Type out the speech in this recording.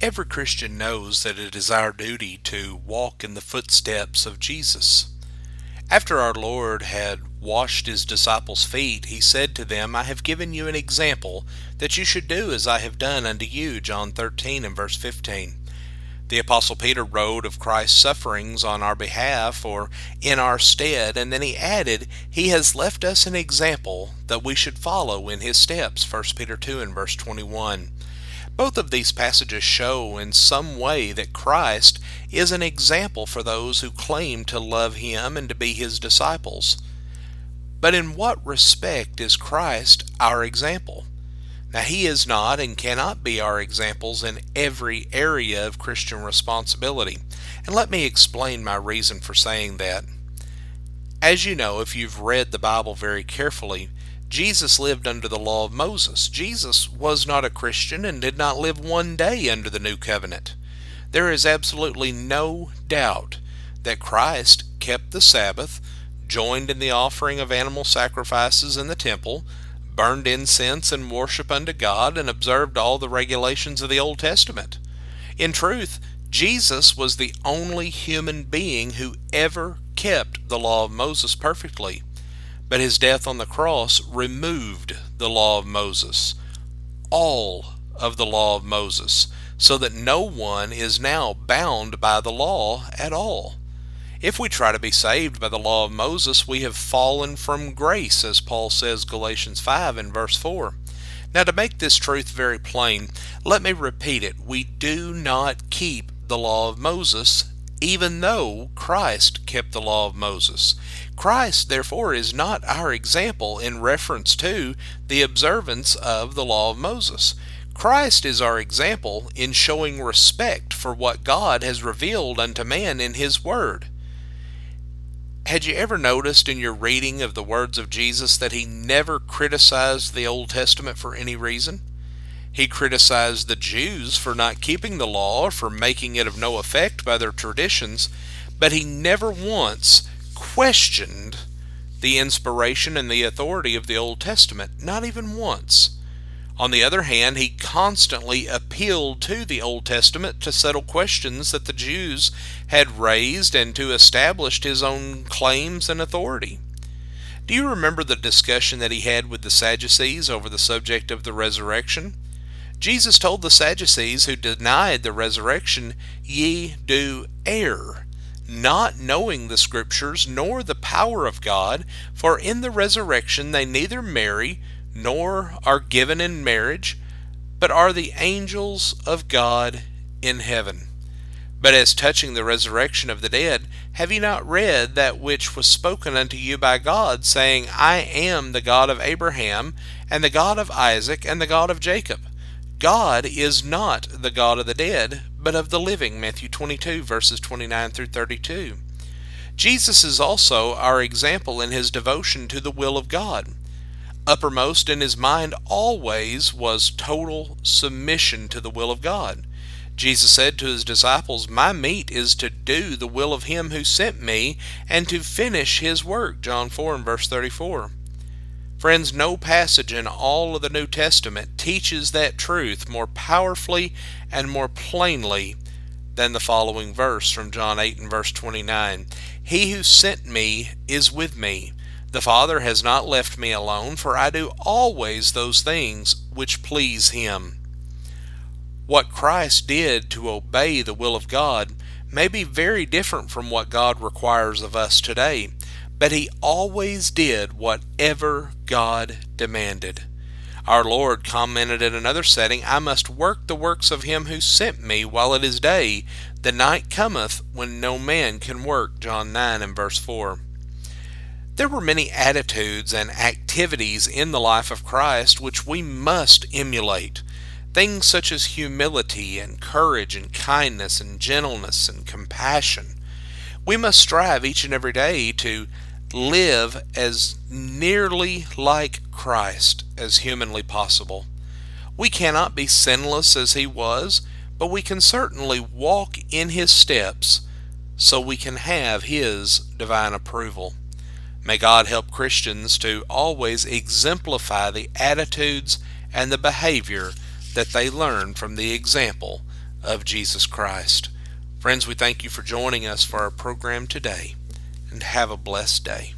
Every Christian knows that it is our duty to walk in the footsteps of Jesus. After our Lord had washed his disciples' feet, he said to them, I have given you an example that you should do as I have done unto you. John 13 and verse 15. The Apostle Peter wrote of Christ's sufferings on our behalf or in our stead, and then he added, he has left us an example that we should follow in his steps. 1 Peter 2 and verse 21. Both of these passages show in some way that Christ is an example for those who claim to love him and to be his disciples. But in what respect is Christ our example? Now, he is not and cannot be our examples in every area of Christian responsibility. And let me explain my reason for saying that. As you know, if you've read the Bible very carefully, Jesus lived under the law of Moses. Jesus was not a Christian and did not live one day under the new covenant. There is absolutely no doubt that Christ kept the Sabbath, joined in the offering of animal sacrifices in the temple, burned incense and worship unto God, and observed all the regulations of the Old Testament. In truth, Jesus was the only human being who ever kept the law of Moses perfectly. But his death on the cross removed the law of Moses, all of the law of Moses, so that no one is now bound by the law at all. If we try to be saved by the law of Moses, we have fallen from grace, as Paul says, Galatians 5 and verse 4. Now, to make this truth very plain, let me repeat it. We do not keep the law of Moses, even though Christ kept the law of Moses. Christ, therefore, is not our example in reference to the observance of the law of Moses. Christ is our example in showing respect for what God has revealed unto man in his Word. Had you ever noticed in your reading of the words of Jesus that he never criticized the Old Testament for any reason? He criticized the Jews for not keeping the law or for making it of no effect by their traditions, but he never once questioned the inspiration and the authority of the Old Testament, not even once. On the other hand, he constantly appealed to the Old Testament to settle questions that the Jews had raised and to establish his own claims and authority. Do you remember the discussion that he had with the Sadducees over the subject of the resurrection? Jesus told the Sadducees who denied the resurrection, "Ye do err, not knowing the Scriptures nor the power of God, for in the resurrection they neither marry nor are given in marriage, but are the angels of God in heaven. But as touching the resurrection of the dead, have ye not read that which was spoken unto you by God, saying, I am the God of Abraham, and the God of Isaac, and the God of Jacob? God is not the God of the dead, but of the living." Matthew 22, verses 29 through 32. Jesus is also our example in his devotion to the will of God. Uppermost in his mind always was total submission to the will of God. Jesus said to his disciples, "My meat is to do the will of him who sent me and to finish his work." John 4 and verse 34. Friends, no passage in all of the New Testament teaches that truth more powerfully and more plainly than the following verse from John 8 and verse 29. "He who sent me is with me. The Father has not left me alone, for I do always those things which please him." What Christ did to obey the will of God may be very different from what God requires of us today, but he always did whatever God demanded. Our Lord commented in another setting, "I must work the works of him who sent me while it is day. The night cometh when no man can work." John 9 and verse 4. There were many attitudes and activities in the life of Christ which we must emulate. Things such as humility and courage and kindness and gentleness and compassion. We must strive each and every day to live as nearly like Christ as humanly possible. We cannot be sinless as he was, but we can certainly walk in his steps so we can have his divine approval. May God help Christians to always exemplify the attitudes and the behavior that they learn from the example of Jesus Christ. Friends, we thank you for joining us for our program today, and have a blessed day.